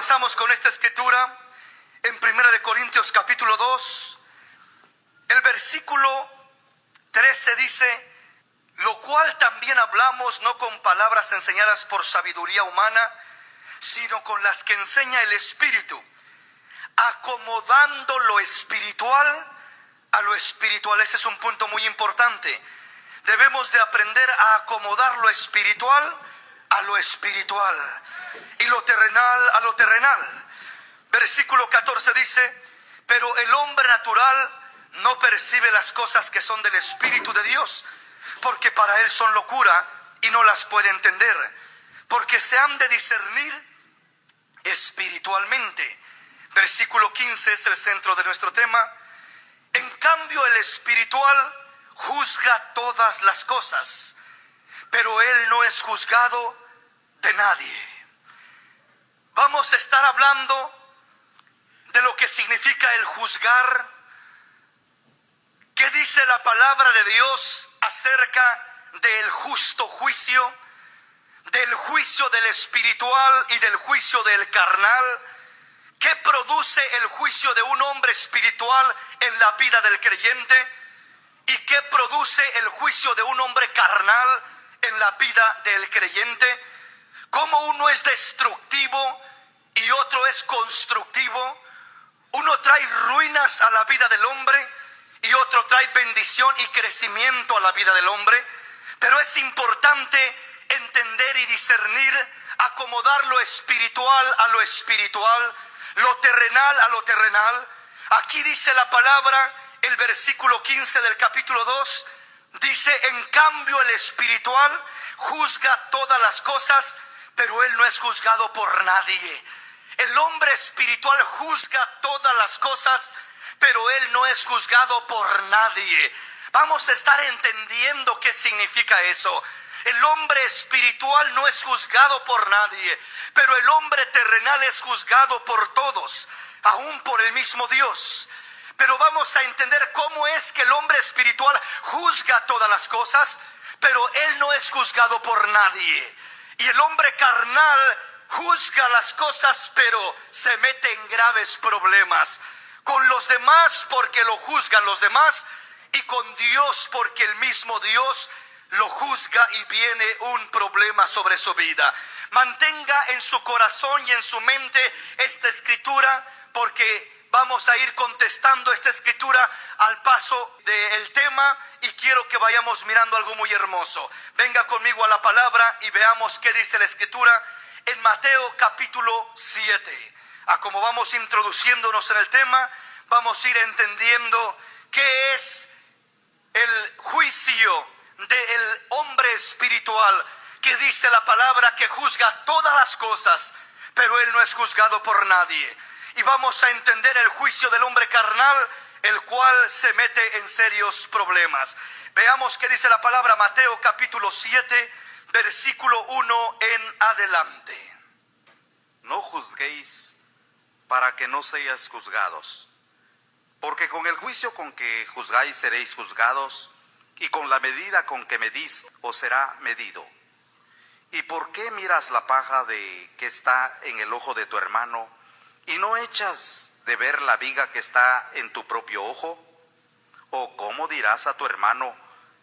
Avanzamos con esta escritura en 1 Corintios capítulo 2, el versículo 13 dice: lo cual también hablamos no con palabras enseñadas por sabiduría humana, sino con las que enseña el Espíritu, acomodando lo espiritual a lo espiritual. Ese es un punto muy importante. Debemos de aprender a acomodar lo espiritual a lo espiritual y lo terrenal a lo terrenal. Versículo 14 dice: pero el hombre natural no percibe las cosas que son del Espíritu de Dios, porque para él son locura y no las puede entender, porque se han de discernir espiritualmente. Versículo 15 es el centro de nuestro tema. En cambio, el espiritual juzga todas las cosas, pero él no es juzgado de nadie. Vamos a estar hablando de lo que significa el juzgar. ¿Qué dice la palabra de Dios acerca del justo juicio, del juicio del espiritual y del juicio del carnal? ¿Qué produce el juicio de un hombre espiritual en la vida del creyente? ¿Y qué produce el juicio de un hombre carnal en la vida del creyente? ¿Cómo uno es destructivo y otro es constructivo? Uno trae ruinas a la vida del hombre y otro trae bendición y crecimiento a la vida del hombre. Pero es importante entender y discernir, acomodar lo espiritual a lo espiritual, lo terrenal a lo terrenal. Aquí dice la palabra, el versículo 15 del capítulo 2, dice: en cambio el espiritual juzga todas las cosas, pero él no es juzgado por nadie. El hombre espiritual juzga todas las cosas, pero él no es juzgado por nadie. Vamos a estar entendiendo qué significa eso. El hombre espiritual no es juzgado por nadie, pero el hombre terrenal es juzgado por todos, aún por el mismo Dios. Pero vamos a entender cómo es que el hombre espiritual juzga todas las cosas, pero él no es juzgado por nadie. Y el hombre carnal juzga las cosas, pero se mete en graves problemas con los demás porque lo juzgan los demás, y con Dios porque el mismo Dios lo juzga y viene un problema sobre su vida. Mantenga en su corazón y en su mente esta escritura, porque vamos a ir contestando esta escritura al paso del tema, y quiero que vayamos mirando algo muy hermoso. Venga conmigo a la palabra y veamos qué dice la escritura en Mateo capítulo 7. Como vamos introduciéndonos en el tema, vamos a ir entendiendo qué es el juicio del hombre espiritual, que dice la palabra que juzga todas las cosas, pero él no es juzgado por nadie. Y vamos a entender el juicio del hombre carnal, el cual se mete en serios problemas. Veamos qué dice la palabra, Mateo capítulo 7, versículo 1 en adelante. No juzguéis para que no seáis juzgados, porque con el juicio con que juzgáis seréis juzgados, y con la medida con que medís os será medido. ¿Y por qué miras la paja que está en el ojo de tu hermano, y no echas de ver la viga que está en tu propio ojo? ¿O cómo dirás a tu hermano: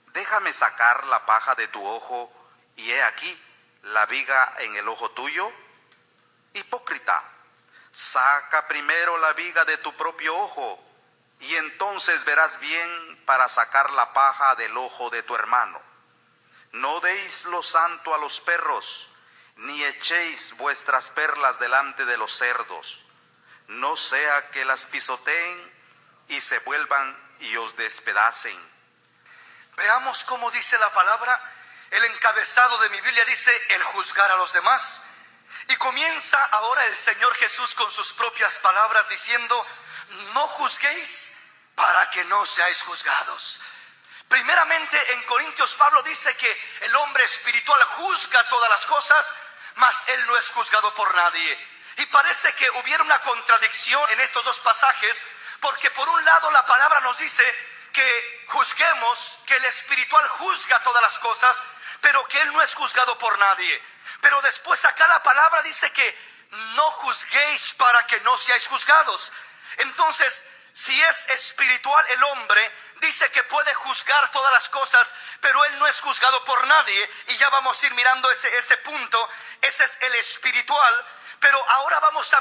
déjame sacar la paja de tu ojo, y he aquí la viga en el ojo tuyo? Hipócrita, saca primero la viga de tu propio ojo, y entonces verás bien para sacar la paja del ojo de tu hermano. No deis lo santo a los perros, ni echéis vuestras perlas delante de los cerdos, no sea que las pisoteen y se vuelvan y os despedacen. Veamos cómo dice la palabra. El encabezado de mi Biblia dice: el juzgar a los demás. Y comienza ahora el Señor Jesús con sus propias palabras diciendo: no juzguéis para que no seáis juzgados. Primeramente en Corintios Pablo dice que el hombre espiritual juzga todas las cosas, mas él no es juzgado por nadie. Y parece que hubiera una contradicción en estos dos pasajes, porque por un lado la palabra nos dice que juzguemos, que el espiritual juzga todas las cosas, pero que él no es juzgado por nadie. Pero después acá la palabra dice que no juzguéis para que no seáis juzgados. Entonces, si es espiritual el hombre, dice que puede juzgar todas las cosas, pero él no es juzgado por nadie. Y ya vamos a ir mirando ese punto. Ese es el espiritual. Pero ahora vamos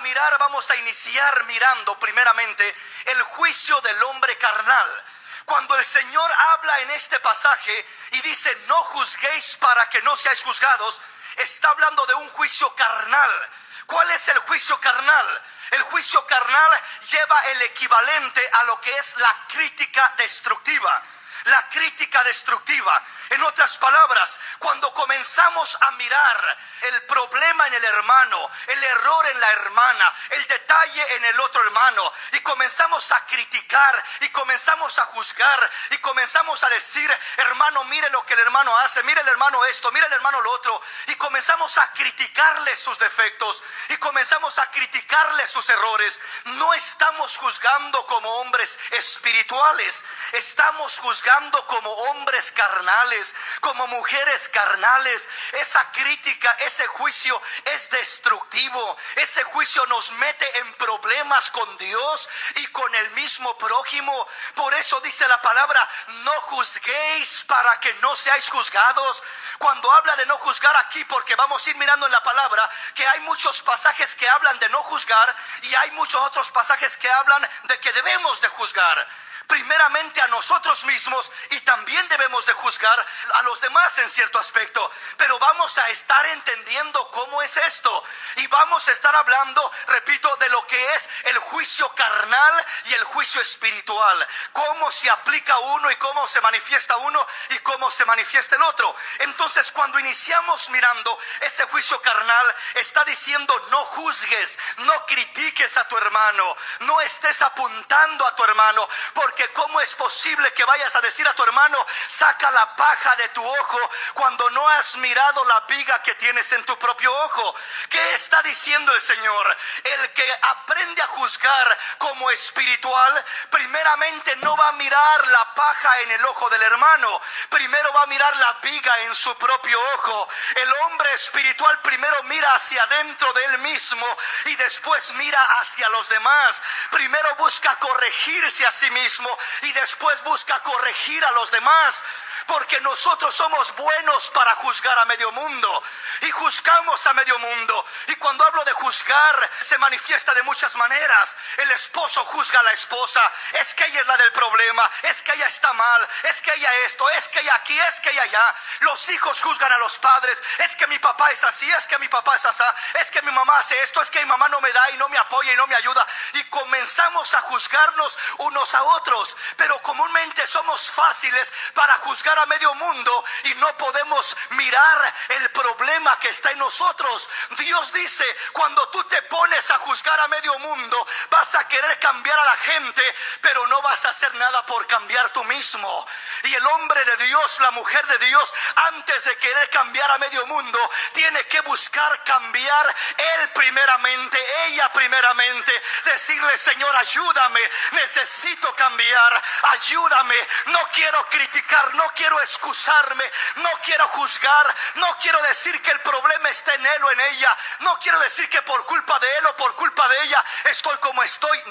a iniciar mirando primeramente el juicio del hombre carnal. Cuando el Señor habla en este pasaje y dice no juzguéis para que no seáis juzgados, está hablando de un juicio carnal. ¿Cuál es el juicio carnal? El juicio carnal lleva el equivalente a lo que es la crítica destructiva. La crítica destructiva. En otras palabras, cuando comenzamos a mirar el problema en el hermano, el error en la hermana, el detalle en el otro hermano, y comenzamos a criticar, y comenzamos a juzgar, y comenzamos a decir, hermano, mire lo que el hermano hace, mire el hermano esto, mire el hermano lo otro, y comenzamos a criticarle sus defectos, y comenzamos a criticarle sus errores, no estamos juzgando como hombres espirituales, estamos juzgando como hombres carnales, como mujeres carnales. Esa crítica, ese juicio es destructivo. Ese juicio nos mete en problemas con Dios y con el mismo prójimo. Por eso dice la palabra, no juzguéis para que no seáis juzgados. Cuando habla de no juzgar aquí, porque vamos a ir mirando en la palabra que hay muchos pasajes que hablan de no juzgar y hay muchos otros pasajes que hablan de que debemos de juzgar. Primeramente a nosotros mismos y también debemos de juzgar a los demás en cierto aspecto. Pero vamos a estar entendiendo cómo es esto. Y vamos a estar hablando, repito, de lo que es el juicio carnal y el juicio espiritual. Cómo se aplica uno y cómo se manifiesta uno y cómo se manifiesta el otro. Entonces cuando iniciamos mirando ese juicio carnal, está diciendo no juzgues, no critiques a tu hermano, no estés apuntando a tu hermano, porque ¿cómo es posible que vayas a decir a tu hermano, saca la paja de tu ojo, cuando no has mirado la viga que tienes en tu propio ojo? ¿Qué está diciendo el Señor? El que aprende a juzgar como espiritual, primeramente no va a mirar la paja en el ojo del hermano, primero va a mirar la viga en su propio ojo. El hombre espiritual primero mira hacia adentro de él mismo y después mira hacia los demás. Primero busca corregirse a sí mismo y después busca corregir a los demás, porque nosotros somos buenos para juzgar a medio mundo y juzgamos a medio mundo. Y cuando hablo de juzgar, se manifiesta de muchas maneras. El esposo juzga a la esposa, es que ella es la del problema, es que ella está mal, es que ella esto, es que ella aquí, es que ella allá. Los hijos juzgan a los padres, es que mi papá es así, es que mi papá es así, es que mi mamá hace esto, es que mi mamá no me da y no me apoya y no me ayuda. Y comenzamos a juzgarnos unos a otros. Pero comúnmente somos fáciles para juzgar a medio mundo y no podemos mirar el problema que está en nosotros. Dios dice, cuando tú te pones a juzgar a medio mundo, vas a querer cambiar a la gente, pero no vas a hacer nada por cambiar tú mismo. Y el hombre de Dios, la mujer de Dios, antes de querer cambiar a medio mundo, tiene que buscar cambiar él primeramente, ella primeramente, decirle, Señor, ayúdame, necesito cambiar, ayúdame, no quiero criticar, no quiero excusarme, no quiero juzgar, no quiero decir que el problema está en él o en ella, no quiero decir que por culpa de él o por culpa de ella estoy como estoy.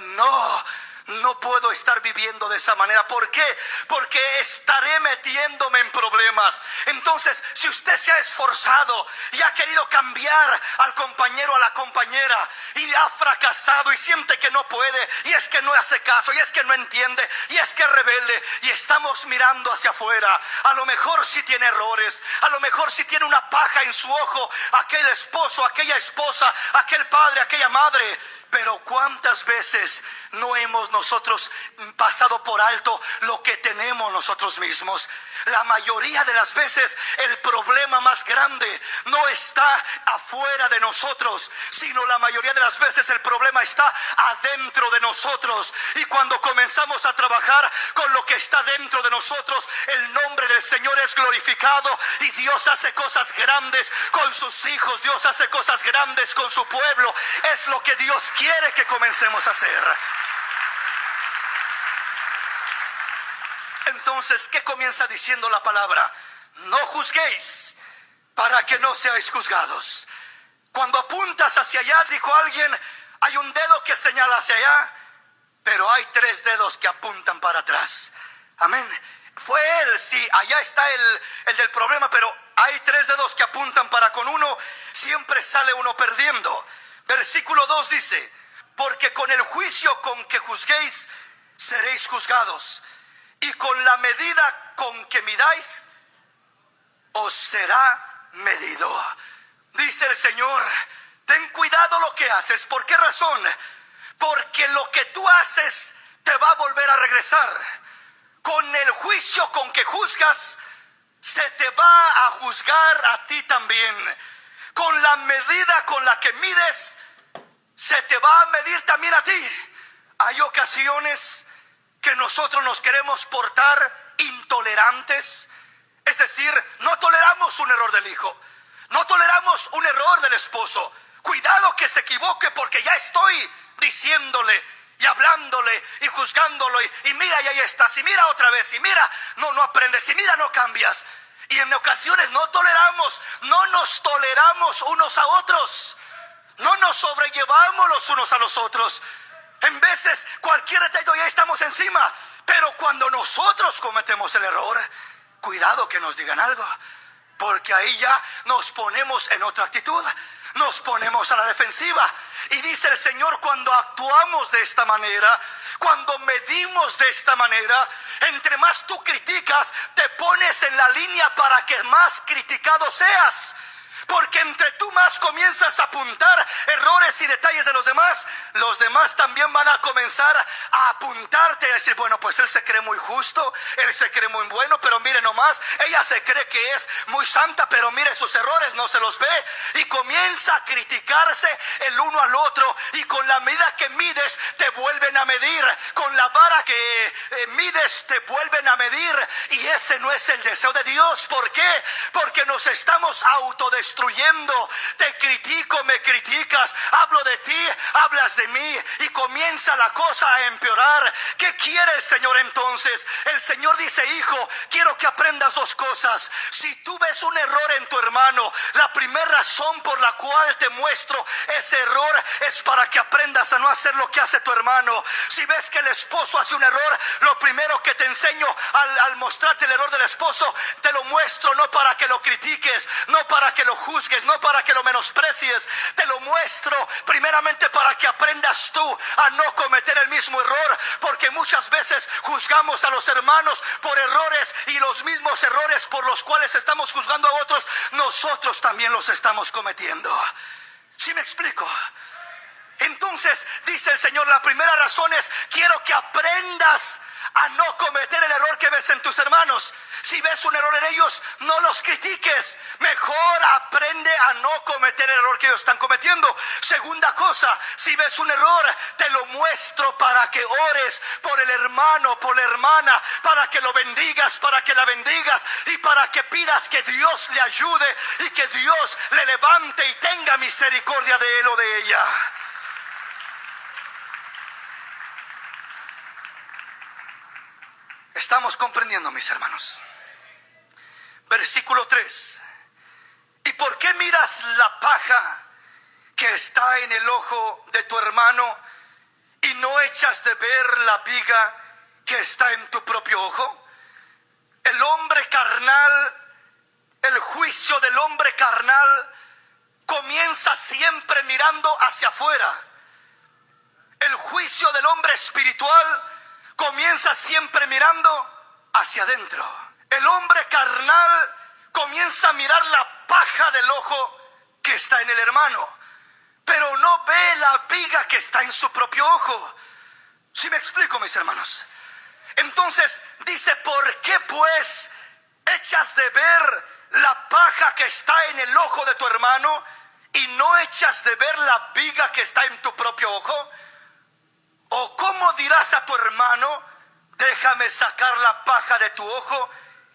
No puedo estar viviendo de esa manera. ¿Por qué? Porque estaré metiéndome en problemas. Entonces, si usted se ha esforzado y ha querido cambiar al compañero o a la compañera y ha fracasado y siente que no puede, y es que no hace caso, y es que no entiende, y es que es rebelde, y estamos mirando hacia afuera, a lo mejor sí tiene errores, a lo mejor sí tiene una paja en su ojo, aquel esposo, aquella esposa, aquel padre, aquella madre. Pero ¿cuántas veces no hemos nosotros pasado por alto lo que tenemos nosotros mismos? La mayoría de las veces el problema más grande no está afuera de nosotros, sino la mayoría de las veces el problema está adentro de nosotros. Y cuando comenzamos a trabajar con lo que está dentro de nosotros, el nombre del Señor es glorificado y Dios hace cosas grandes con sus hijos, Dios hace cosas grandes con su pueblo. Es lo que Dios quiere que comencemos a hacer. Entonces, ¿qué comienza diciendo la palabra? No juzguéis para que no seáis juzgados. Cuando apuntas hacia allá, dijo alguien, hay un dedo que señala hacia allá, pero hay 3 dedos que apuntan para atrás. Amén. Fue él, sí, allá está el del problema, pero hay 3 dedos que apuntan para con uno, siempre sale uno perdiendo. Versículo 2 dice, porque con el juicio con que juzguéis, seréis juzgados, y con la medida con que midáis, os será medido. Dice el Señor, ten cuidado lo que haces. ¿Por qué razón? Porque lo que tú haces te va a volver a regresar. Con el juicio con que juzgas, se te va a juzgar a ti también. Con la medida con la que mides, se te va a medir también a ti. Hay ocasiones que nosotros nos queremos portar intolerantes, es decir, no toleramos un error del hijo, no toleramos un error del esposo. Cuidado que se equivoque, porque ya estoy diciéndole y hablándole y juzgándolo, y mira, y ahí estás, y mira otra vez, y mira, no aprendes, y mira, no cambias. Y en ocasiones no nos toleramos unos a otros, no nos sobrellevamos los unos a los otros. En veces cualquier detalle ya estamos encima, pero cuando nosotros cometemos el error, cuidado que nos digan algo, porque ahí ya nos ponemos en otra actitud, nos ponemos a la defensiva. Y dice el Señor, cuando actuamos de esta manera, cuando medimos de esta manera, entre más tú criticas, te pones en la línea para que más criticado seas. Porque entre tú más comienzas a apuntar errores y detalles de los demás también van a comenzar a apuntarte y a decir, bueno, pues él se cree muy justo, él se cree muy bueno, pero mire nomás, ella se cree que es muy santa, pero mire sus errores, no se los ve. Y comienza a criticarse el uno al otro, y con la medida que mides te vuelven a medir, con la vara que mides te vuelven a medir, y ese no es el deseo de Dios. ¿Por qué? Porque nos estamos autodestruyendo. Te critico, me criticas, hablo de ti, hablas de mí, y comienza la cosa a empeorar. ¿Qué quiere el Señor entonces? El Señor dice, hijo, quiero que aprendas 2 cosas. Si tú ves un error en tu hermano, la primera razón por la cual te muestro ese error es para que aprendas a no hacer lo que hace tu hermano. Si ves que el esposo hace un error, lo primero que te enseño al mostrarte el error del esposo, te lo muestro no para que lo critiques, no para que lo juzgues, no para que lo menosprecies, te lo muestro primeramente para que aprendas tú a no cometer el mismo error, porque muchas veces juzgamos a los hermanos por errores, y los mismos errores por los cuales estamos juzgando a otros, nosotros también los estamos cometiendo. ¿Sí me explico? Entonces dice el Señor, la primera razón es, quiero que aprendas a no cometer el error que ves en tus hermanos. Si ves un error en ellos, no los critiques, mejor aprende a no cometer el error que ellos están cometiendo. Segunda cosa, si ves un error, te lo muestro para que ores por el hermano, por la hermana, para que lo bendigas, para que la bendigas, y para que pidas que Dios le ayude y que Dios le levante y tenga misericordia de él o de ella. Estamos comprendiendo, mis hermanos. Versículo 3. ¿Y por qué miras la paja que está en el ojo de tu hermano y no echas de ver la viga que está en tu propio ojo? El hombre carnal, el juicio del hombre carnal comienza siempre mirando hacia afuera. El juicio del hombre espiritual comienza siempre mirando hacia adentro. El hombre carnal comienza a mirar la paja del ojo que está en el hermano, pero no ve la viga que está en su propio ojo. ¿Sí me explico, mis hermanos? Entonces dice, ¿por qué pues echas de ver la paja que está en el ojo de tu hermano y no echas de ver la viga que está en tu propio ojo? ¿O cómo dirás a tu hermano, déjame sacar la paja de tu ojo,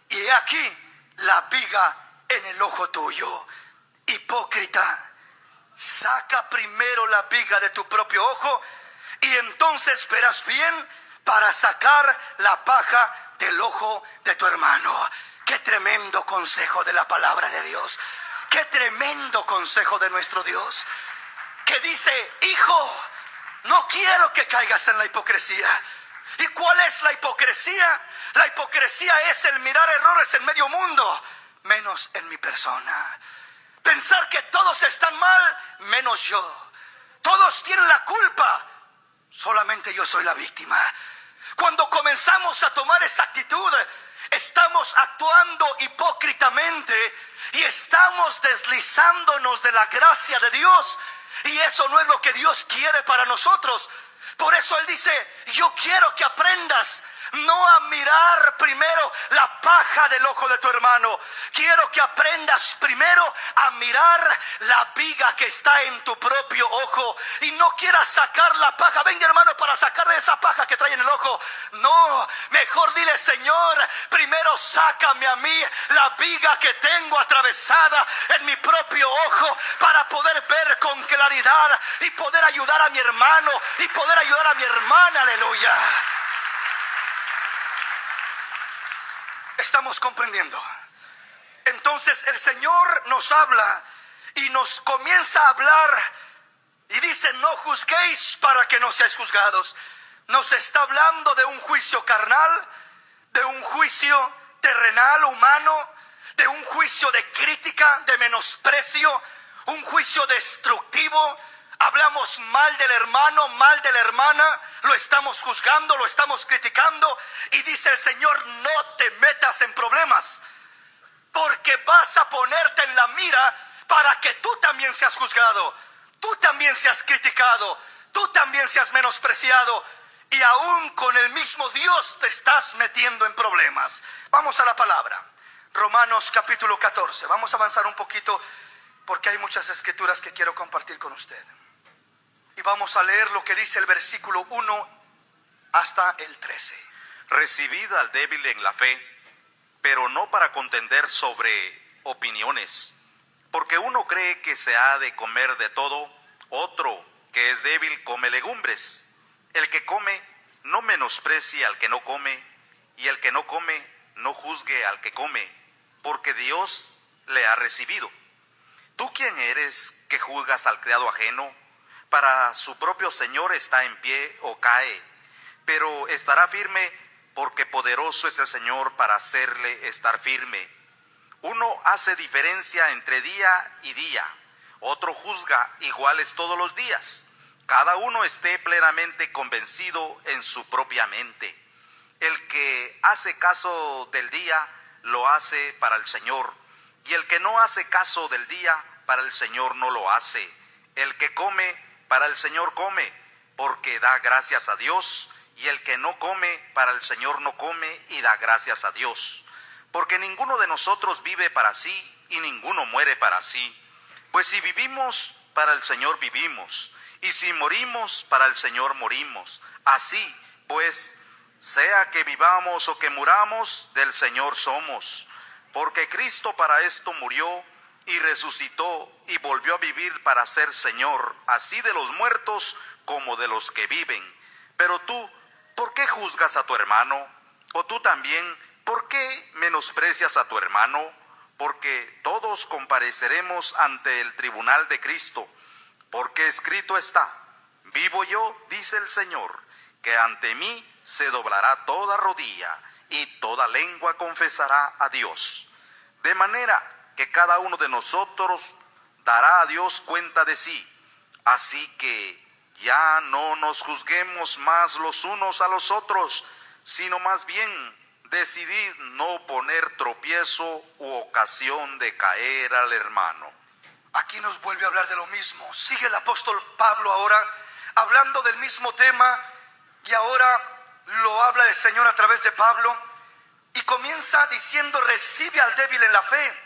y he aquí la viga en el ojo tuyo? Hipócrita, saca primero la viga de tu propio ojo, y entonces verás bien para sacar la paja del ojo de tu hermano. Qué tremendo consejo de la palabra de Dios. Qué tremendo consejo de nuestro Dios, que dice: hijo, no quiero que caigas en la hipocresía. ¿Y cuál es la hipocresía? La hipocresía es el mirar errores en medio mundo, menos en mi persona. Pensar que todos están mal, menos yo. Todos tienen la culpa, solamente yo soy la víctima. Cuando comenzamos a tomar esa actitud, estamos actuando hipócritamente y estamos deslizándonos de la gracia de Dios. Y eso no es lo que Dios quiere para nosotros. Por eso Él dice: yo quiero que aprendas no a mirar primero la paja del ojo de tu hermano. Quiero que aprendas primero a mirar la viga que está en tu propio ojo. Y no quieras sacar la paja. Venga, hermano, para sacar esa paja que trae en el ojo. No, mejor dile: Señor, primero sácame a mí la viga que tengo atravesada en mi propio ojo, para poder ver con claridad y poder ayudar a mi hermano y poder ayudar a mi hermana. Aleluya. Estamos comprendiendo. Entonces el Señor nos habla y nos comienza a hablar y dice: no juzguéis para que no seáis juzgados. Nos está hablando de un juicio carnal, de un juicio terrenal, humano, de un juicio de crítica, de menosprecio, un juicio destructivo. Hablamos mal del hermano, mal de la hermana, lo estamos juzgando, lo estamos criticando. Y dice el Señor: no te metas en problemas, porque vas a ponerte en la mira para que tú también seas juzgado, tú también seas criticado, tú también seas menospreciado. Y aún con el mismo Dios te estás metiendo en problemas. Vamos a la palabra. Romanos capítulo 14. Vamos a avanzar un poquito porque hay muchas escrituras que quiero compartir con usted. Y vamos a leer lo que dice el versículo 1 hasta el 13. Recibid al débil en la fe, pero no para contender sobre opiniones, porque uno cree que se ha de comer de todo, otro que es débil come legumbres. El que come no menosprecie al que no come, y el que no come no juzgue al que come, porque Dios le ha recibido. ¿Tú quién eres que juzgas al criado ajeno? Para su propio Señor está en pie o cae, pero estará firme, porque poderoso es el Señor para hacerle estar firme. Uno hace diferencia entre día y día, otro juzga iguales todos los días. Cada uno esté plenamente convencido en su propia mente. El que hace caso del día, lo hace para el Señor, y el que no hace caso del día, para el Señor no lo hace. El que come, para el Señor come, porque da gracias a Dios, y el que no come, para el Señor no come y da gracias a Dios. Porque ninguno de nosotros vive para sí, y ninguno muere para sí. Pues si vivimos, para el Señor vivimos, y si morimos, para el Señor morimos. Así pues, sea que vivamos o que muramos, del Señor somos. Porque Cristo para esto murió y resucitó y volvió a vivir para ser Señor, así de los muertos como de los que viven. Pero tú, ¿por qué juzgas a tu hermano? O tú también, ¿por qué menosprecias a tu hermano? Porque todos compareceremos ante el tribunal de Cristo. Porque escrito está: vivo yo, dice el Señor, que ante mí se doblará toda rodilla y toda lengua confesará a Dios. De manera que cada uno de nosotros dará a Dios cuenta de sí. Así que ya no nos juzguemos más los unos a los otros, sino más bien decidid no poner tropiezo u ocasión de caer al hermano. Aquí nos vuelve a hablar de lo mismo. Sigue el apóstol Pablo ahora hablando del mismo tema, y ahora lo habla el Señor a través de Pablo, y comienza diciendo: recibe al débil en la fe,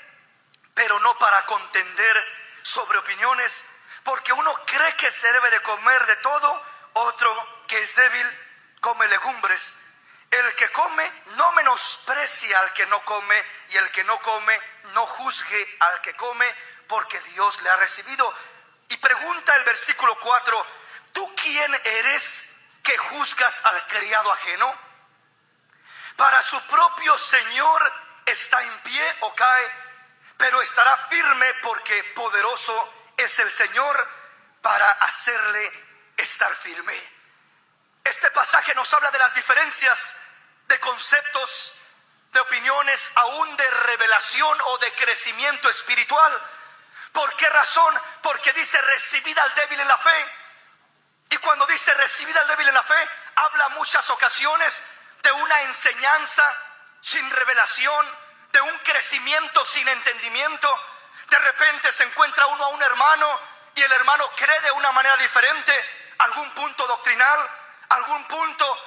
pero no para contender sobre opiniones, porque uno cree que se debe de comer de todo, otro que es débil come legumbres. El que come no menosprecia al que no come, y el que no come no juzgue al que come, porque Dios le ha recibido. Y pregunta el versículo 4: ¿tú quién eres que juzgas al criado ajeno? Para su propio Señor está en pie o cae, pero estará firme porque poderoso es el Señor para hacerle estar firme. Este pasaje nos habla de las diferencias de conceptos, de opiniones, aún de revelación o de crecimiento espiritual. ¿Por qué razón? Porque dice recibid al débil en la fe. Y cuando dice recibid al débil en la fe, habla muchas ocasiones de una enseñanza sin revelación, de un crecimiento sin entendimiento. De repente se encuentra uno a un hermano y el hermano cree de una manera diferente, algún punto doctrinal, algún punto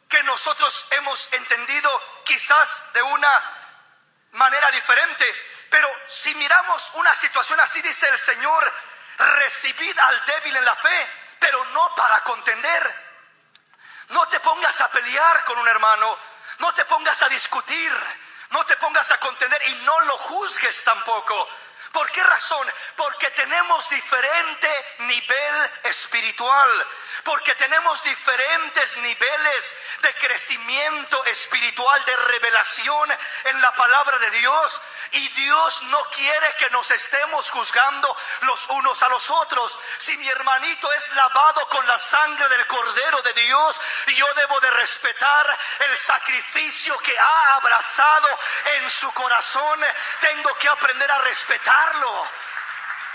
que nosotros hemos entendido quizás de una manera diferente. Pero si miramos una situación así, dice el Señor, recibid al débil en la fe, pero no para contender. No te pongas a pelear con un hermano, no te pongas a discutir, no te pongas a contender y no lo juzgues tampoco. ¿Por qué razón? Porque tenemos diferente nivel espiritual, porque tenemos diferentes niveles de crecimiento espiritual, de revelación en la palabra de Dios. Y Dios no quiere que nos estemos juzgando los unos a los otros. Si mi hermanito es lavado con la sangre del Cordero de Dios, yo debo de respetar el sacrificio que ha abrazado en su corazón. Tengo que aprender a respetarlo,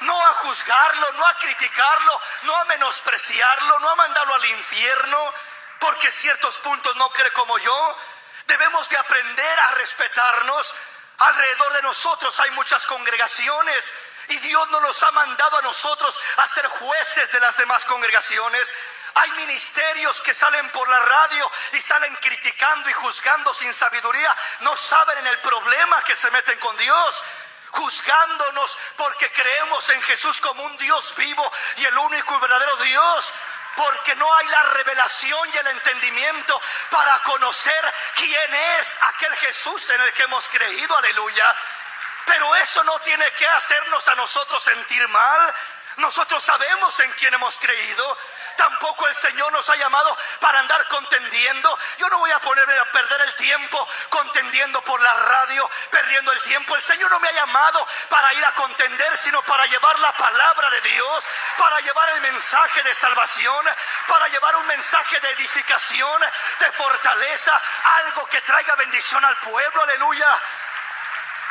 no a juzgarlo, no a criticarlo, no a menospreciarlo, no a mandarlo al infierno porque ciertos puntos no cree como yo. Debemos de aprender a respetarnos. Alrededor de nosotros hay muchas congregaciones y Dios no nos ha mandado a nosotros a ser jueces de las demás congregaciones. Hay ministerios que salen por la radio y salen criticando y juzgando sin sabiduría. No saben en el problema que se meten con Dios, juzgándonos porque creemos en Jesús como un Dios vivo y el único y verdadero Dios, porque no hay la revelación y el entendimiento para conocer quién es aquel Jesús en el que hemos creído, aleluya. Pero eso no tiene que hacernos a nosotros sentir mal. Nosotros sabemos en quién hemos creído. Tampoco el Señor nos ha llamado para andar contendiendo. Yo no voy a ponerme a perder el tiempo contendiendo por la radio, perdiendo el tiempo. El Señor no me ha llamado para ir a contender, sino para llevar la palabra de Dios, para llevar el mensaje de salvación, para llevar un mensaje de edificación, de fortaleza, algo que traiga bendición al pueblo, aleluya.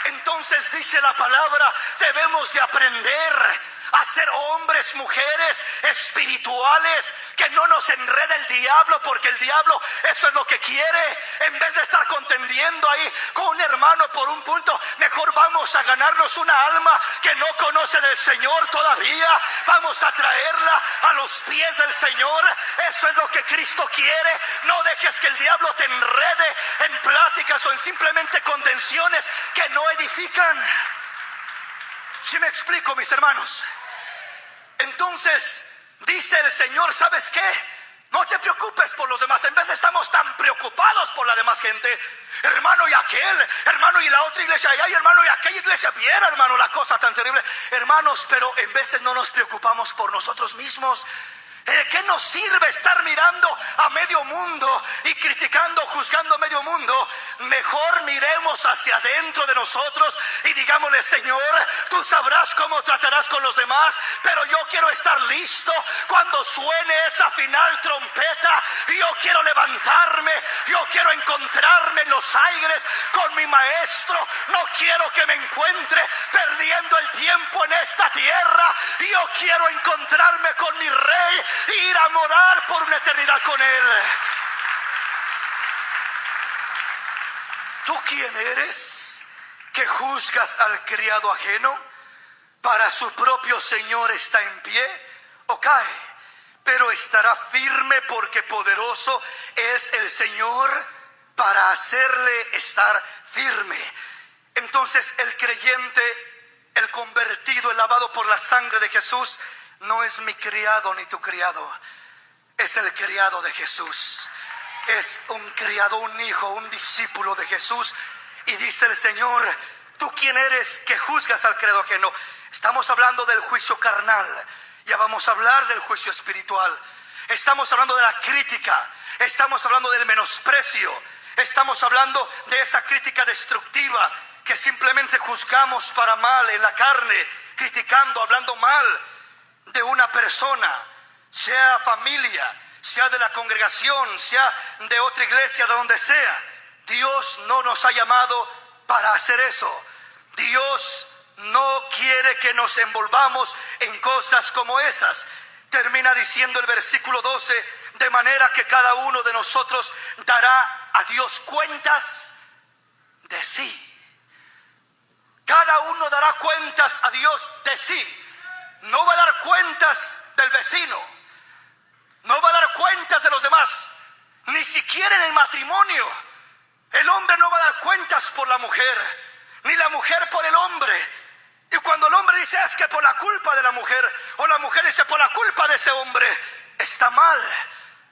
Entonces dice la palabra, debemos de aprender a ser hombres, mujeres espirituales, que no nos enrede el diablo, porque el diablo eso es lo que quiere. En vez de estar contendiendo ahí con un hermano por un punto, mejor vamos a ganarnos una alma que no conoce del Señor todavía. Vamos a traerla a los pies del Señor. Eso es lo que Cristo quiere. No dejes que el diablo te enrede en pláticas o en simplemente contenciones que no edifican. ¿Sí me explico, mis hermanos? Entonces dice el Señor, ¿sabes qué? No te preocupes por los demás. En vez de estamos tan preocupados por la demás gente, hermano y aquel, hermano y la otra iglesia allá, y hermano y aquella iglesia, viera hermano la cosa tan terrible, hermanos, pero en veces no nos preocupamos por nosotros mismos. ¿De qué nos sirve estar mirando a medio mundo y criticando, juzgando a medio mundo? Mejor miremos hacia adentro de nosotros y digámosle, Señor, tú sabrás cómo tratarás con los demás, pero yo quiero estar listo cuando suene esa final trompeta. Yo quiero levantarme, yo quiero encontrarme en los aires con mi maestro. No quiero que me encuentre perdiendo el tiempo en esta tierra. Yo quiero encontrarme con mi Rey e ir a morar por una eternidad con Él. ¿Tú quién eres que juzgas al criado ajeno? Para su propio Señor está en pie o cae, pero estará firme porque poderoso es el Señor para hacerle estar firme. Entonces el creyente, el convertido, el lavado por la sangre de Jesús, no es mi criado ni tu criado, es el criado de Jesús. Es un criado, un hijo, un discípulo de Jesús. Y dice el Señor, ¿tú quién eres que juzgas al criado ajeno? Estamos hablando del juicio carnal, ya vamos a hablar del juicio espiritual. Estamos hablando de la crítica, estamos hablando del menosprecio, estamos hablando de esa crítica destructiva que simplemente juzgamos para mal en la carne, criticando, hablando mal de una persona, sea familia, sea de la congregación, sea de otra iglesia, de donde sea. Dios no nos ha llamado para hacer eso. Dios no quiere que nos envolvamos en cosas como esas. Termina diciendo el versículo 12, de manera que cada uno de nosotros dará a Dios cuentas de sí. Cada uno dará cuentas a Dios de sí. No va a dar cuentas del vecino, no va a dar cuentas de los demás, ni siquiera en el matrimonio. El hombre no va a dar cuentas por la mujer, ni la mujer por el hombre. Y cuando el hombre dice es que por la culpa de la mujer, o la mujer dice por la culpa de ese hombre, está mal.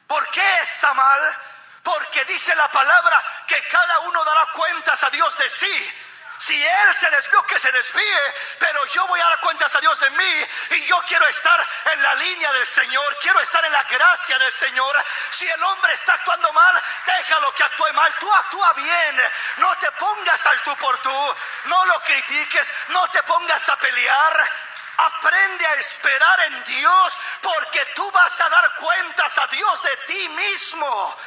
¿Por qué está mal? Porque dice la palabra que cada uno dará cuentas a Dios de sí. Si él se desvió, que se desvíe, pero yo voy a dar cuentas a Dios de mí, y yo quiero estar en la línea del Señor, quiero estar en la gracia del Señor. Si el hombre está actuando mal, déjalo que actúe mal, tú actúa bien, no te pongas al tú por tú, no lo critiques, no te pongas a pelear. Aprende a esperar en Dios, porque tú vas a dar cuentas a Dios de ti mismo.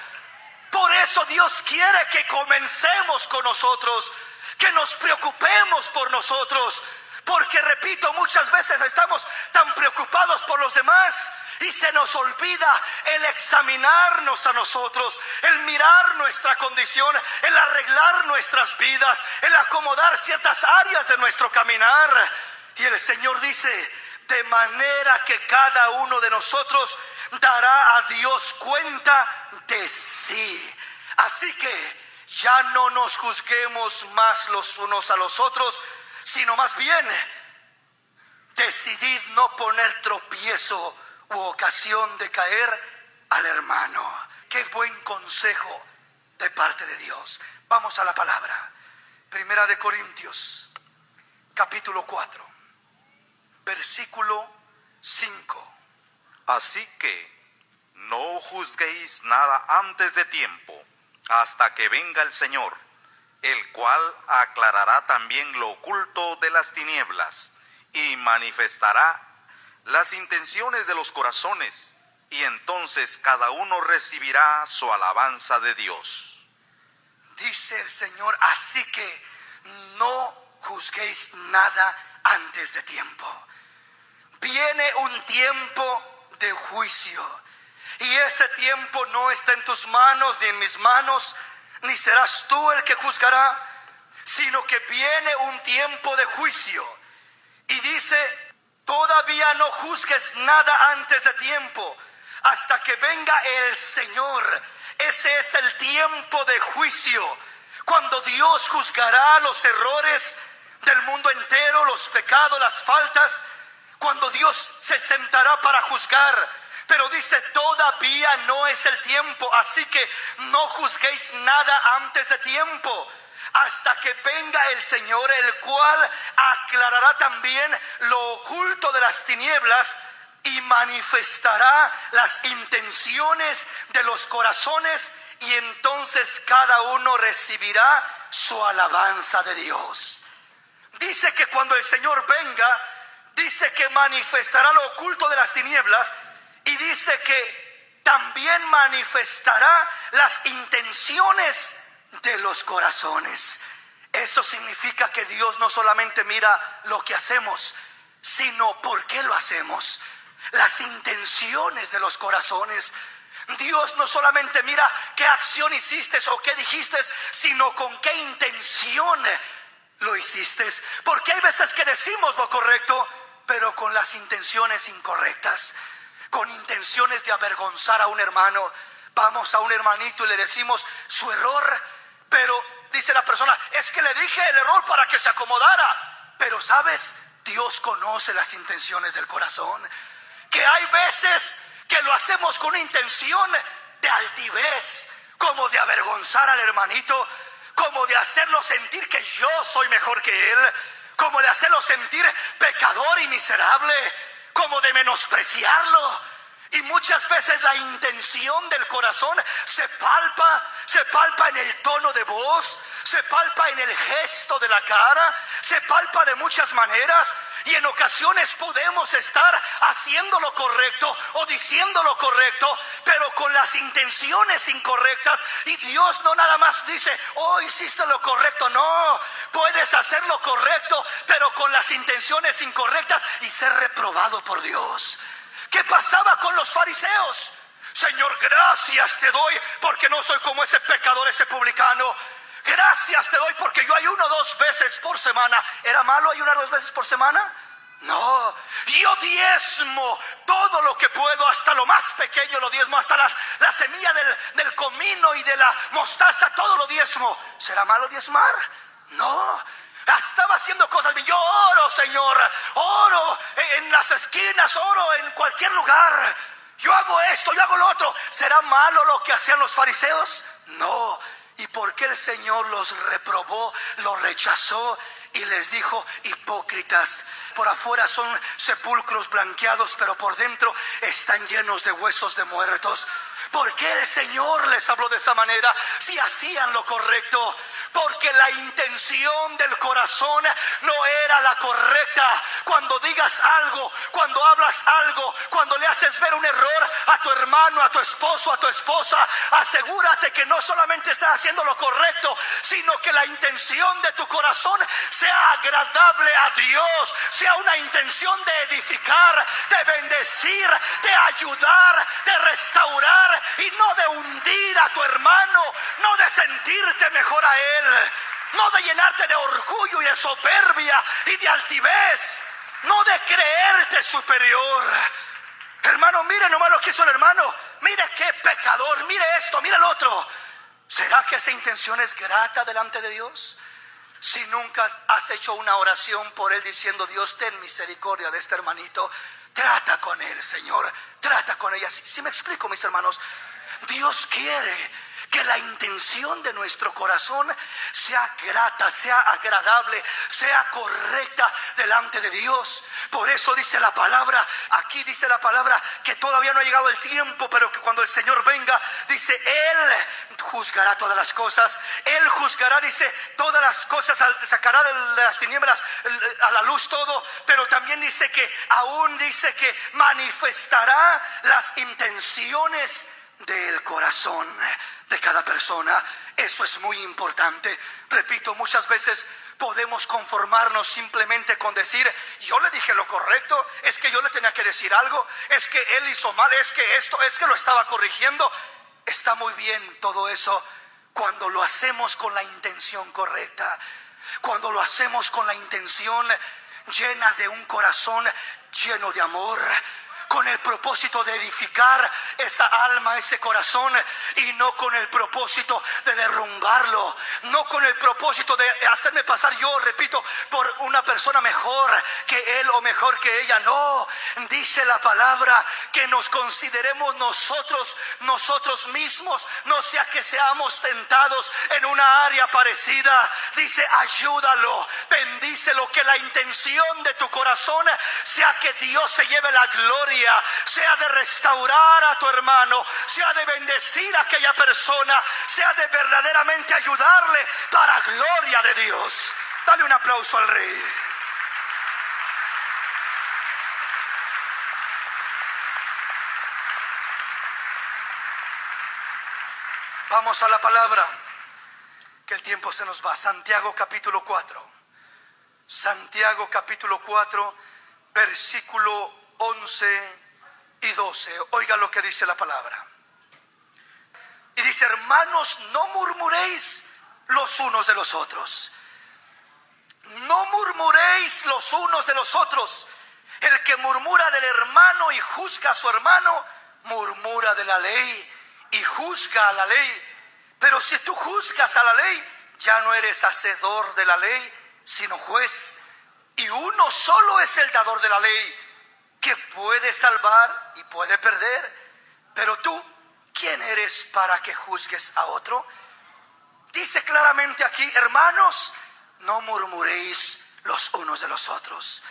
Por eso Dios quiere que comencemos con nosotros, que nos preocupemos por nosotros, porque repito, muchas veces estamos tan preocupados por los demás y se nos olvida el examinarnos a nosotros, el mirar nuestra condición, el arreglar nuestras vidas, el acomodar ciertas áreas de nuestro caminar. Y el Señor dice, de manera que cada uno de nosotros dará a Dios cuenta de sí. Así que ya no nos juzguemos más los unos a los otros, sino más bien decidid no poner tropiezo u ocasión de caer al hermano. Qué buen consejo de parte de Dios. Vamos a la palabra. Primera de Corintios, capítulo 4, versículo 5. Así que no juzguéis nada antes de tiempo, hasta que venga el Señor, el cual aclarará también lo oculto de las tinieblas y manifestará las intenciones de los corazones, y entonces cada uno recibirá su alabanza de Dios. Dice el Señor, así que no juzguéis nada antes de tiempo. Viene un tiempo de juicio. Y ese tiempo no está en tus manos ni en mis manos, ni serás tú el que juzgará, sino que viene un tiempo de juicio. Y dice, todavía no juzgues nada antes de tiempo, hasta que venga el Señor. Ese es el tiempo de juicio, cuando Dios juzgará los errores del mundo entero, los pecados, las faltas, cuando Dios se sentará para juzgar. Pero dice, todavía no es el tiempo, así que no juzguéis nada antes de tiempo, hasta que venga el Señor, el cual aclarará también lo oculto de las tinieblas y manifestará las intenciones de los corazones, y entonces cada uno recibirá su alabanza de Dios. Dice que cuando el Señor venga, dice que manifestará lo oculto de las tinieblas, y dice que también manifestará las intenciones de los corazones. Eso significa que Dios no solamente mira lo que hacemos, sino por qué lo hacemos, las intenciones de los corazones. Dios no solamente mira qué acción hiciste o qué dijiste, sino con qué intención lo hiciste. Porque hay veces que decimos lo correcto, pero con las intenciones incorrectas, con intenciones de avergonzar a un hermano. Vamos a un hermanito y le decimos su error, pero dice la persona, es que le dije el error para que se acomodara. Pero sabes, Dios conoce las intenciones del corazón, que hay veces que lo hacemos con una intención de altivez, como de avergonzar al hermanito, como de hacerlo sentir que yo soy mejor que él, como de hacerlo sentir pecador y miserable, como de menospreciarlo. Y muchas veces la intención del corazón se palpa en el tono de voz, se palpa en el gesto de la cara, se palpa de muchas maneras. Y en ocasiones podemos estar haciendo lo correcto o diciendo lo correcto, pero con las intenciones incorrectas. Y Dios no nada más dice, oh, hiciste lo correcto. No, puedes hacer lo correcto, pero con las intenciones incorrectas y ser reprobado por Dios. ¿Qué pasaba con los fariseos? Señor, gracias te doy porque no soy como ese pecador, ese publicano. Gracias te doy porque yo ayuno 2 veces por semana. ¿Era malo ayunar 2 veces por semana? No, yo diezmo todo lo que puedo, hasta lo más pequeño lo diezmo, hasta la semilla del comino y de la mostaza, todo lo diezmo. ¿Será malo diezmar? No. Estaba haciendo cosas bien. Yo oro, Señor, oro en las esquinas, oro en cualquier lugar. Yo hago esto, yo hago lo otro. ¿Será malo lo que hacían los fariseos? No. ¿Y por qué el Señor los reprobó, los rechazó y les dijo, hipócritas? Por afuera son sepulcros blanqueados, pero por dentro están llenos de huesos de muertos. ¿Por qué el Señor les habló de esa manera? Si hacían lo correcto, porque la intención del corazón no era la correcta. Cuando digas algo, cuando hablas algo, cuando le haces ver un error a tu hermano, a tu esposo, a tu esposa, asegúrate que no solamente estás haciendo lo correcto, sino que la intención de tu corazón sea agradable a Dios, sea una intención de edificar, de bendecir, de ayudar, de restaurar, y no de hundir a tu hermano, no de sentirte mejor a él, no de llenarte de orgullo y de soberbia y de altivez, no de creerte superior. Hermano, mire nomás lo que hizo el hermano, mire qué pecador, mire esto, mire el otro. ¿Será que esa intención es grata delante de Dios? Si nunca has hecho una oración por él diciendo, Dios, ten misericordia de este hermanito, trata con él, Señor, trata con ella. Si me explico, mis hermanos, Dios quiere que la intención de nuestro corazón sea grata, sea agradable, sea correcta delante de Dios. Por eso dice la palabra, aquí dice la palabra que todavía no ha llegado el tiempo, pero que cuando el Señor venga, dice, Él juzgará todas las cosas. Él juzgará, dice, todas las cosas, sacará de las tinieblas a la luz todo, pero también dice que aún dice que manifestará las intenciones del corazón de cada persona. Eso es muy importante. Repito, muchas veces podemos conformarnos simplemente con decir, yo le dije lo correcto, es que yo le tenía que decir algo, es que él hizo mal, es que esto, es que lo estaba corrigiendo. Está muy bien todo eso cuando lo hacemos con la intención correcta, cuando lo hacemos con la intención llena de un corazón lleno de amor, con el propósito de edificar esa alma, ese corazón, y no con el propósito de derrumbarlo, no con el propósito de hacerme pasar yo, repito, por una persona mejor que él o mejor que ella. No, dice la palabra que nos consideremos nosotros mismos, no sea que seamos tentados en una área parecida. Dice, ayúdalo, bendícelo, que la intención de tu corazón sea que Dios se lleve la gloria, sea de restaurar a tu hermano, sea de bendecir a aquella persona, sea de verdaderamente ayudarle para gloria de Dios. Dale un aplauso al Rey. Vamos a la palabra, que el tiempo se nos va. Santiago capítulo 4. Santiago capítulo 4, versículo 11 y 12. Oiga lo que dice la palabra. Y dice, hermanos, no murmuréis los unos de los otros. No murmuréis los unos de los otros. El que murmura del hermano y juzga a su hermano, murmura de la ley y juzga a la ley. Pero si tú juzgas a la ley, ya no eres hacedor de la ley, sino juez. Y uno solo es el dador de la ley, que puede salvar y puede perder. Pero tú, ¿quién eres para que juzgues a otro? Dice claramente aquí, hermanos, no murmuréis los unos de los otros.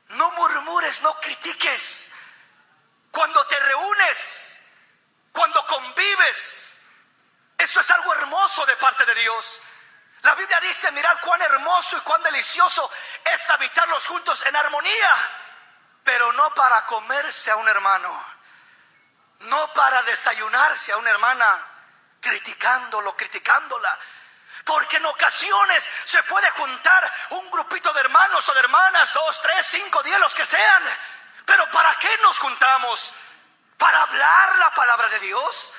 No murmures, no critiques. cuando te reúnes, cuando convives, eso es algo hermoso de parte de Dios. La Biblia dice, mirad cuán hermoso y cuán delicioso es habitarlos juntos en armonía, pero no para comerse a un hermano, no para desayunarse a una hermana, criticándola. Porque en ocasiones se puede juntar un grupito de hermanos o de hermanas, 2, 3, 5, 10, los que sean. Pero ¿para qué nos juntamos? ¿Para hablar la palabra de Dios?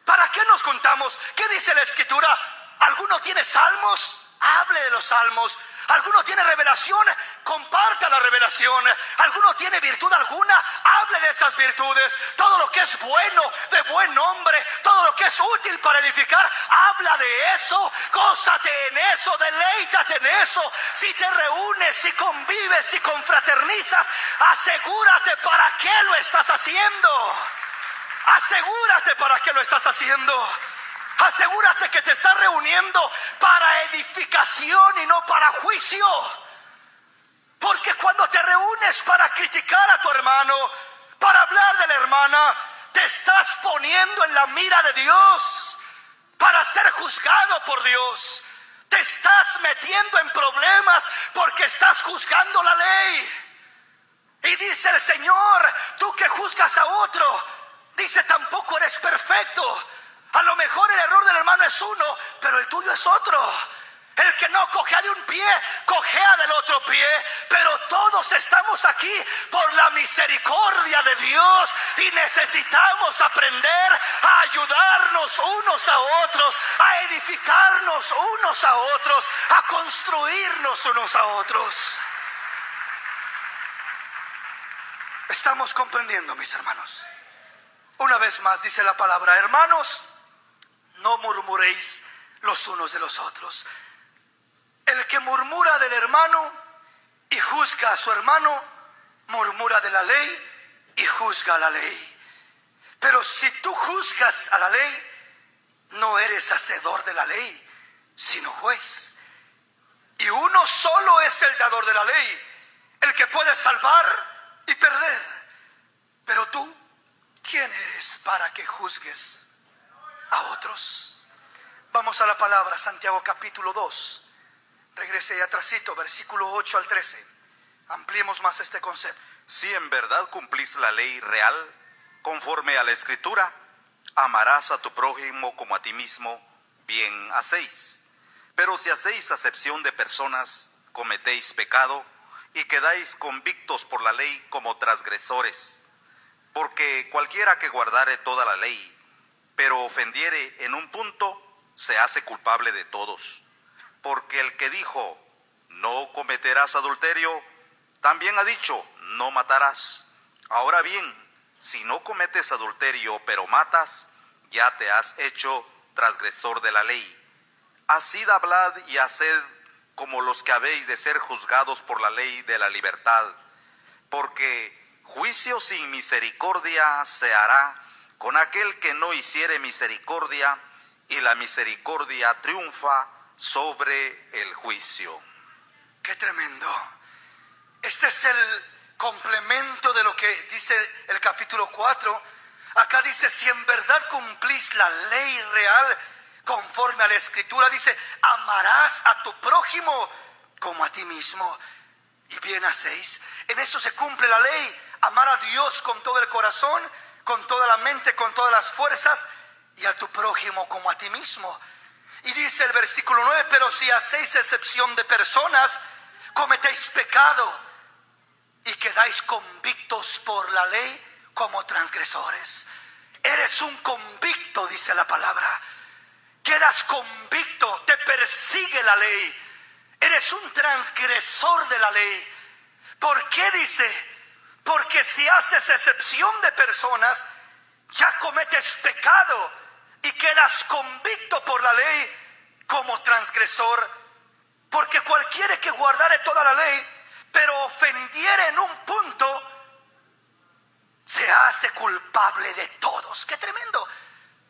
¿Para qué nos juntamos? ¿Qué dice la Escritura? ¿Alguno tiene salmos? Hable de los salmos. ¿Alguno tiene revelación? Comparta la revelación. ¿Alguno tiene virtud alguna? Hable de esas virtudes. Todo lo que es bueno, de buen nombre, todo lo que es útil para edificar, habla de eso. Gózate en eso, deleítate en eso. Si te reúnes, si convives, si confraternizas, asegúrate para qué lo estás haciendo. Asegúrate para qué lo estás haciendo. Asegúrate que te estás reuniendo para edificación y no para juicio. Porque cuando te reúnes para criticar a tu hermano, para hablar de la hermana, te estás poniendo en la mira de Dios para ser juzgado por Dios. Te estás metiendo en problemas porque estás juzgando la ley. Y dice el Señor, tú que juzgas a otro, dice, tampoco eres perfecto. A lo mejor el error del hermano es uno, pero el tuyo es otro. El que no cojea de un pie, cojea del otro pie. Pero todos estamos aquí por la misericordia de Dios y necesitamos aprender a ayudarnos unos a otros, a edificarnos unos a otros, a construirnos unos a otros. Estamos comprendiendo, mis hermanos. Una vez más dice la palabra, hermanos, no murmuréis los unos de los otros. El que murmura del hermano y juzga a su hermano, murmura de la ley y juzga a la ley. Pero si tú juzgas a la ley, no eres hacedor de la ley, sino juez. Y uno solo es el dador de la ley, el que puede salvar y perder. Pero tú, ¿quién eres para que juzgues a otros? Vamos a la palabra, Santiago capítulo 2. Regrese ahí atrásito, versículo 8 al 13. Ampliemos más este concepto. Si en verdad cumplís la ley real, conforme a la Escritura, amarás a tu prójimo como a ti mismo, bien hacéis. Pero si hacéis acepción de personas, cometéis pecado y quedáis convictos por la ley como transgresores. Porque cualquiera que guardare toda la ley, pero ofendiere en un punto, se hace culpable de todos. Porque el que dijo, no cometerás adulterio, también ha dicho, no matarás. Ahora bien, si no cometes adulterio, pero matas, ya te has hecho transgresor de la ley. Así hablad y haced como los que habéis de ser juzgados por la ley de la libertad. Porque juicio sin misericordia se hará con aquel que no hiciere misericordia, y la misericordia triunfa sobre el juicio. Qué tremendo. Este es el complemento de lo que dice el capítulo 4. Acá dice, si en verdad cumplís la ley real conforme a la Escritura, dice, amarás a tu prójimo como a ti mismo. Y bien hacéis. En eso se cumple la ley. Amar a Dios con todo el corazón, con toda la mente, con todas las fuerzas, y a tu prójimo como a ti mismo. Y dice el versículo 9, pero si hacéis excepción de personas, cometéis pecado y quedáis convictos por la ley como transgresores. Eres un convicto, dice la palabra. Quedas convicto, te persigue la ley. Eres un transgresor de la ley. ¿Por qué dice? Porque si haces excepción de personas, ya cometes pecado y quedas convicto por la ley como transgresor. Porque cualquiera que guardare toda la ley, pero ofendiere en un punto, se hace culpable de todos. ¡Qué tremendo!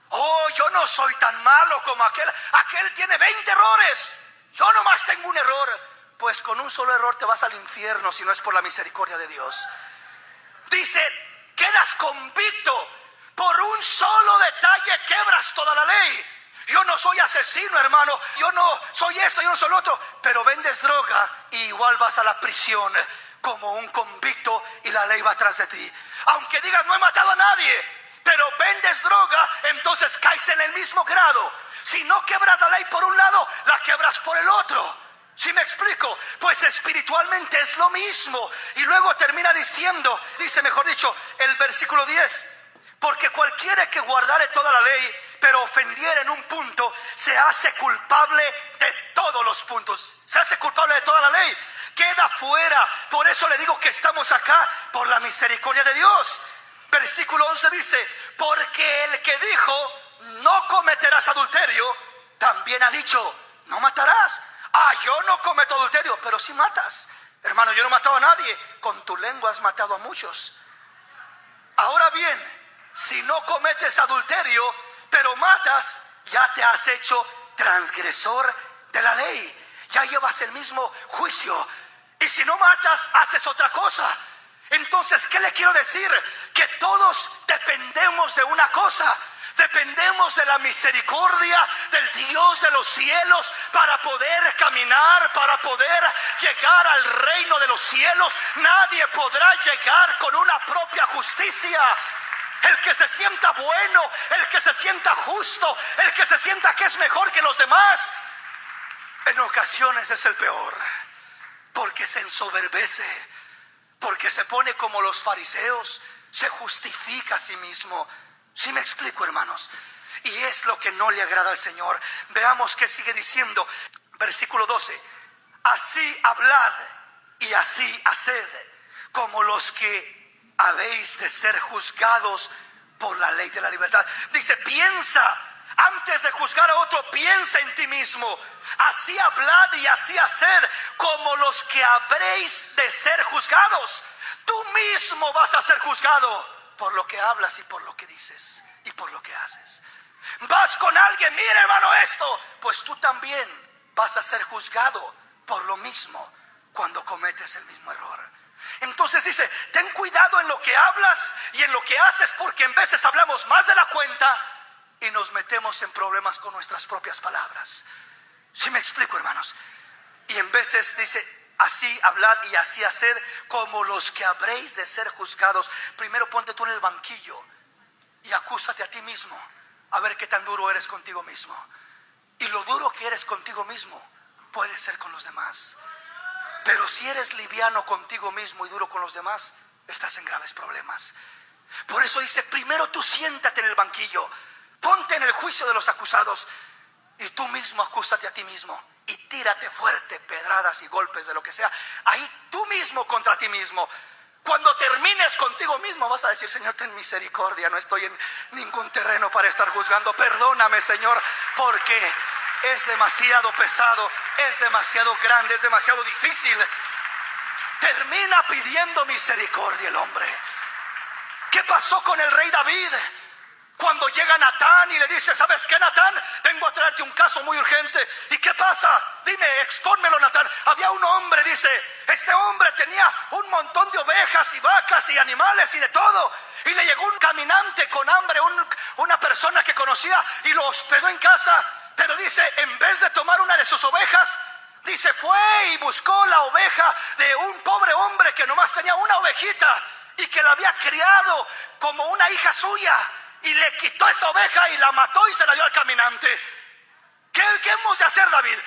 Oh, yo no soy tan malo como aquel. Aquel tiene 20 errores. Yo nomás tengo un error. Pues con un solo error te vas al infierno si no es por la misericordia de Dice, quedas convicto. Por un solo detalle quebras toda la ley. Yo no soy asesino, hermano. Yo no soy esto, yo no soy lo otro. Pero vendes droga y igual vas a la prisión como un convicto y la ley va atrás de ti. Aunque digas no he matado a nadie, pero vendes droga, entonces caes en el mismo grado. Si no quebras la ley por un lado, la quebras por el otro. ¿Sí me explico? Pues espiritualmente es lo mismo. Y luego termina diciendo, dice mejor dicho, el versículo 10: porque cualquiera que guardare toda la ley, pero ofendiera en un punto, se hace culpable de todos los puntos. Se hace culpable de toda la ley. Queda fuera. Por eso le digo que estamos acá por la misericordia de Dios. Versículo 11 dice: porque el que dijo no cometerás adulterio, también ha dicho no matarás. Yo no cometo adulterio, pero sí matas. Hermano, yo no he matado a nadie. Con tu lengua has matado a muchos. Ahora bien, si no cometes adulterio, pero matas, ya te has hecho transgresor de la ley. Ya llevas el mismo juicio. Y si no matas, haces otra cosa. Entonces, ¿qué le quiero decir? Que todos dependemos de una cosa. Dependemos de la misericordia del Dios de los cielos para poder caminar, para poder llegar al reino de los cielos. Nadie podrá llegar con una propia justicia. El que se sienta bueno, el que se sienta justo, el que se sienta que es mejor que los demás, en ocasiones es el peor, porque se ensoberbece, porque se pone como los fariseos, se justifica a sí mismo. ¿Sí me explico, hermanos? Y es lo que no le agrada al Señor. Veamos qué sigue diciendo. Versículo 12: así hablad y así haced, como los que habéis de ser juzgados por la ley de la libertad. Dice, piensa, antes de juzgar a otro, piensa en ti mismo. Así hablad y así haced, como los que habréis de ser juzgados. Tú mismo vas a ser juzgado por lo que hablas y por lo que dices y por lo que haces. Vas con alguien, mire hermano esto, pues tú también vas a ser juzgado por lo mismo cuando cometes el mismo error. Entonces dice, ten cuidado en lo que hablas y en lo que haces, porque en veces hablamos más de la cuenta y nos metemos en problemas con nuestras propias palabras. ¿Sí me explico, hermanos? Y en veces dice, así hablad y así haced, como los que habréis de ser juzgados. Primero ponte tú en el banquillo y acúsate a ti mismo, a ver qué tan duro eres contigo mismo. Y lo duro que eres contigo mismo puede ser con los demás. Pero si eres liviano contigo mismo y duro con los demás, estás en graves problemas. Por eso dice, primero tú siéntate en el banquillo, ponte en el juicio de los acusados y tú mismo acúsate a ti mismo. Y tírate fuerte, pedradas y golpes de lo que sea, ahí tú mismo contra ti mismo. Cuando termines contigo mismo vas a decir, Señor, ten misericordia, no estoy en ningún terreno para estar juzgando. Perdóname, Señor, porque es demasiado pesado, es demasiado grande, es demasiado difícil. Termina pidiendo misericordia el hombre. ¿Qué pasó con el rey David? Cuando llega Natán y le dice, ¿sabes qué, Natán? Vengo a traerte un caso muy urgente. ¿Y qué pasa? Dime, expónmelo, Natán. Había un hombre, dice, este hombre tenía un montón de ovejas y vacas y animales y de todo. Y le llegó un caminante con hambre, una persona que conocía, y lo hospedó en casa. Pero dice, en vez de tomar una de sus ovejas, dice, fue y buscó la oveja de un pobre hombre que nomás tenía una ovejita y que la había criado como una hija suya. Y le quitó esa oveja y la mató y se la dio al caminante. ¿Qué hemos de hacer, David?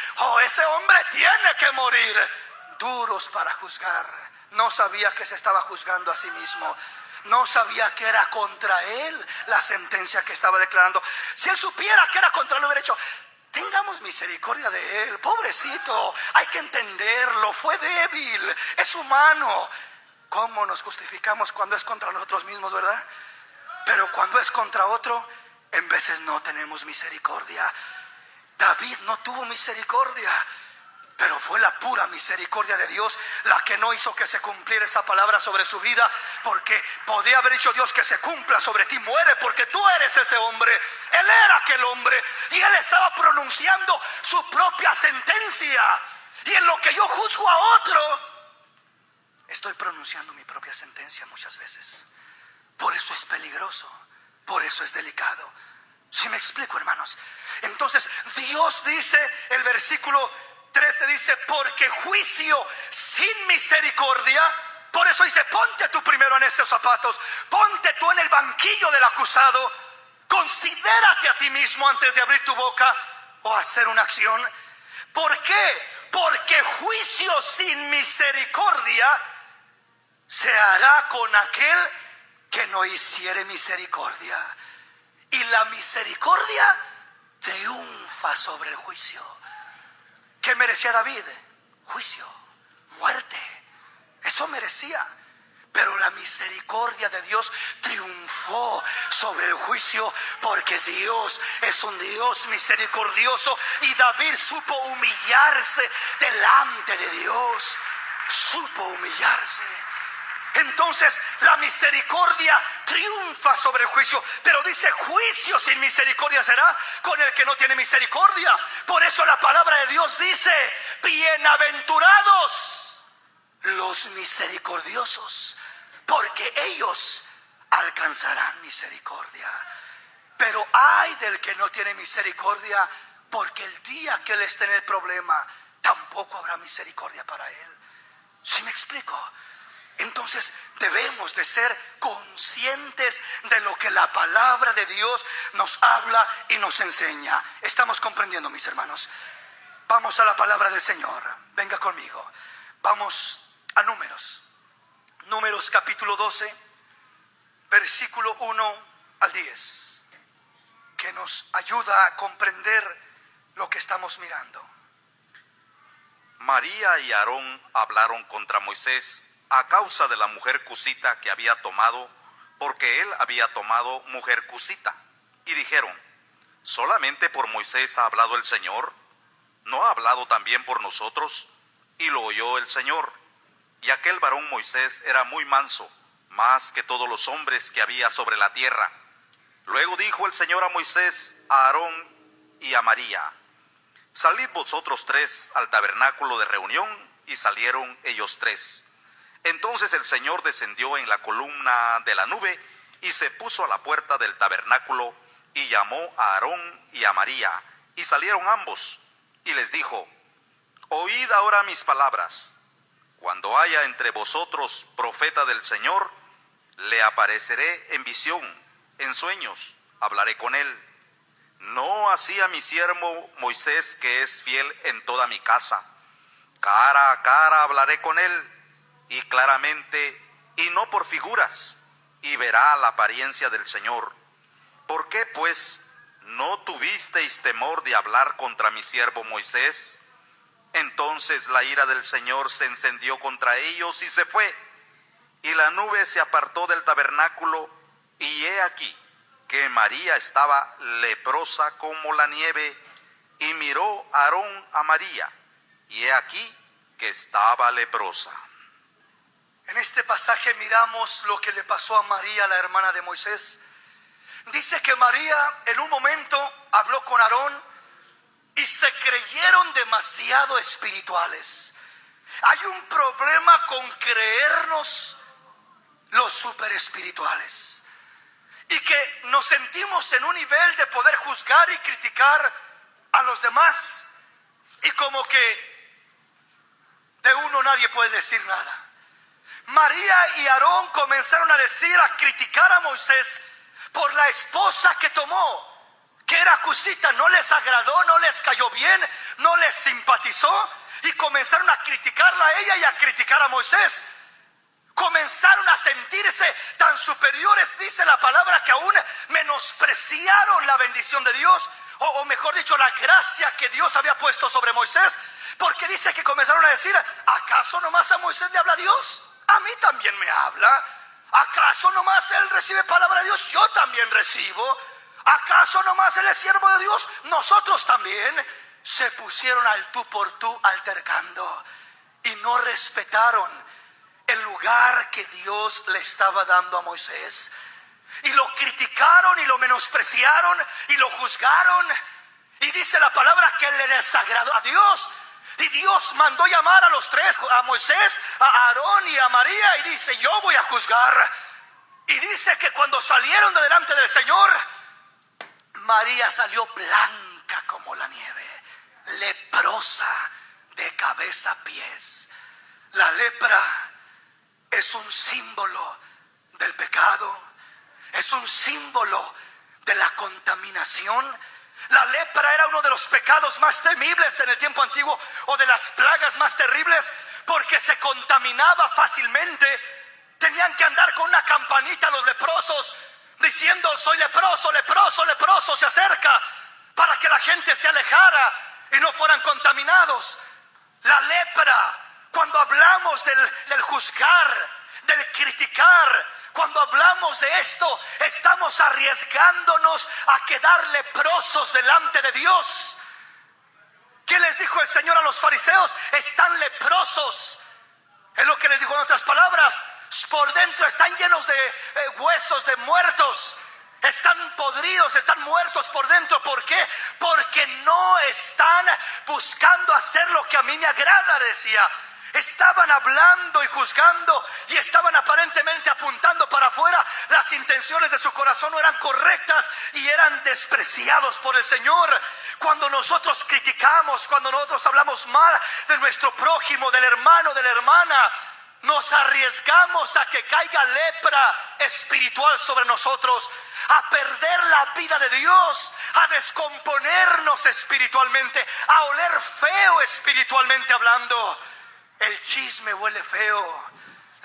Ese hombre tiene que morir. Duros para juzgar. No sabía que se estaba juzgando a sí mismo. No sabía que era contra él la sentencia que estaba declarando. Si él supiera que era contra él, lo hubiera hecho. Tengamos misericordia de él, pobrecito. Hay que entenderlo, fue débil, es humano. ¿Cómo nos justificamos cuando es contra nosotros mismos, verdad? Pero cuando es contra otro, en veces no tenemos misericordia. David no tuvo misericordia, pero fue la pura misericordia de Dios la que no hizo que se cumpliera esa palabra sobre su vida, porque podía haber dicho Dios que se cumpla sobre ti, muere porque tú eres ese hombre. Él era aquel hombre y él estaba pronunciando su propia sentencia. Y en lo que yo juzgo a otro, estoy pronunciando mi propia sentencia muchas veces. Por eso es peligroso, por eso es delicado. ¿Sí me explico, hermanos? Entonces Dios dice, el versículo 13 dice, porque juicio sin misericordia. Por eso dice, ponte tú primero en estos zapatos, ponte tú en el banquillo del acusado, considérate a ti mismo antes de abrir tu boca o hacer una acción. ¿Por qué? Porque juicio sin misericordia se hará con aquel que no hiciere misericordia. Y la misericordia triunfa sobre el juicio. ¿Qué merecía David? Juicio, muerte. Eso merecía. Pero la misericordia de Dios triunfó sobre el juicio, porque Dios es un Dios misericordioso. Y David supo humillarse delante de Dios. Supo humillarse. Entonces la misericordia triunfa sobre el juicio. Pero dice, juicio sin misericordia será con el que no tiene misericordia. Por eso la palabra de Dios dice, bienaventurados los misericordiosos, porque ellos alcanzarán misericordia. Pero ay del que no tiene misericordia, porque el día que él esté en el problema, tampoco habrá misericordia para él. ¿Sí me explico? Entonces debemos de ser conscientes de lo que la palabra de Dios nos habla y nos enseña. ¿Estamos comprendiendo, mis hermanos? Vamos a la palabra del Señor. Venga conmigo. Vamos a Números. Números capítulo 12, versículo 1 al 10, que nos ayuda a comprender lo que estamos mirando. María y Aarón hablaron contra Moisés a causa de la mujer cusita que había tomado, porque él había tomado mujer cusita. Y dijeron, ¿solamente por Moisés ha hablado el Señor? ¿No ha hablado también por nosotros? Y lo oyó el Señor. Y aquel varón Moisés era muy manso, más que todos los hombres que había sobre la tierra. Luego dijo el Señor a Moisés, a Aarón y a María, salid vosotros tres al tabernáculo de reunión. Y salieron ellos tres. Entonces el Señor descendió en la columna de la nube y se puso a la puerta del tabernáculo y llamó a Aarón y a María, y salieron ambos, y les dijo, oíd ahora mis palabras. Cuando haya entre vosotros profeta del Señor, le apareceré en visión, en sueños, hablaré con él. No así a mi siervo Moisés, que es fiel en toda mi casa. Cara a cara hablaré con él, y claramente, y no por figuras, y verá la apariencia del Señor. ¿Por qué, pues, no tuvisteis temor de hablar contra mi siervo Moisés? Entonces la ira del Señor se encendió contra ellos y se fue, y la nube se apartó del tabernáculo, y he aquí que María estaba leprosa como la nieve, y miró Aarón a María, y he aquí que estaba leprosa. En este pasaje miramos lo que le pasó a María, la hermana de Moisés. Dice que María en un momento habló con Aarón y se creyeron demasiado espirituales. Hay un problema con creernos los super espirituales, y que nos sentimos en un nivel de poder juzgar y criticar a los demás, y como que de uno nadie puede decir nada. María y Aarón comenzaron a decir, a criticar a Moisés por la esposa que tomó, que era cusita. No les agradó, no les cayó bien, no les simpatizó, y comenzaron a criticarla a ella y a criticar a Moisés. Comenzaron a sentirse tan superiores, dice la palabra, que aún menospreciaron la bendición de Dios, o mejor dicho, la gracia que Dios había puesto sobre Moisés, porque dice que comenzaron a decir, ¿acaso nomás a Moisés le habla Dios? A mí también me habla. ¿Acaso nomás él recibe palabra de Dios? Yo también recibo. ¿Acaso nomás él es siervo de Dios? Nosotros también. Se pusieron al tú por tú altercando, y no respetaron el lugar que Dios le estaba dando a Moisés, y lo criticaron y lo menospreciaron y lo juzgaron. Y dice la palabra que le desagradó a Dios. Y Dios mandó llamar a los tres, a Moisés, a Aarón y a María, y dice, yo voy a juzgar. Y dice que cuando salieron de delante del Señor, María salió blanca como la nieve, leprosa de cabeza a pies. La lepra es un símbolo del pecado, es un símbolo de la contaminación. La lepra era uno de los pecados más temibles en el tiempo antiguo, o de las plagas más terribles, porque se contaminaba fácilmente. Tenían que andar con una campanita los leprosos diciendo: soy leproso, leproso, leproso, se acerca, para que la gente se alejara y no fueran contaminados. La lepra, cuando hablamos del juzgar, del criticar, cuando hablamos de esto, estamos arriesgándonos a quedar leprosos delante de Dios. ¿Qué les dijo el Señor a los fariseos? Están leprosos. Es lo que les dijo en otras palabras. Por dentro están llenos de huesos de muertos. Están podridos, están muertos por dentro. ¿Por qué? Porque no están buscando hacer lo que a mí me agrada, decía. Estaban hablando y juzgando y estaban aparentemente apuntando para afuera. Las intenciones de su corazón no eran correctas y eran despreciados por el Señor. Cuando nosotros criticamos, cuando nosotros hablamos mal de nuestro prójimo, del hermano, de la hermana, nos arriesgamos a que caiga lepra espiritual sobre nosotros, a perder la vida de Dios, a descomponernos espiritualmente, a oler feo espiritualmente hablando. El chisme huele feo,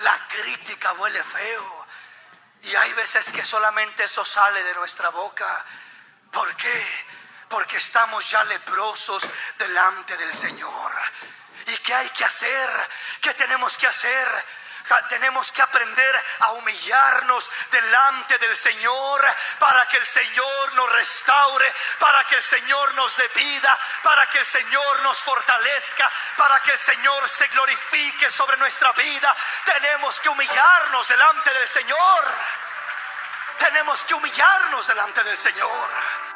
la crítica huele feo, y hay veces que solamente eso sale de nuestra boca. ¿Por qué? Porque estamos ya leprosos delante del Señor. ¿Y qué hay que hacer? ¿Qué tenemos que hacer? Tenemos que aprender a humillarnos delante del Señor, para que el Señor nos restaure, para que el Señor nos dé vida, para que el Señor nos fortalezca, para que el Señor se glorifique sobre nuestra vida. Tenemos que humillarnos delante del Señor. Tenemos que humillarnos delante del Señor.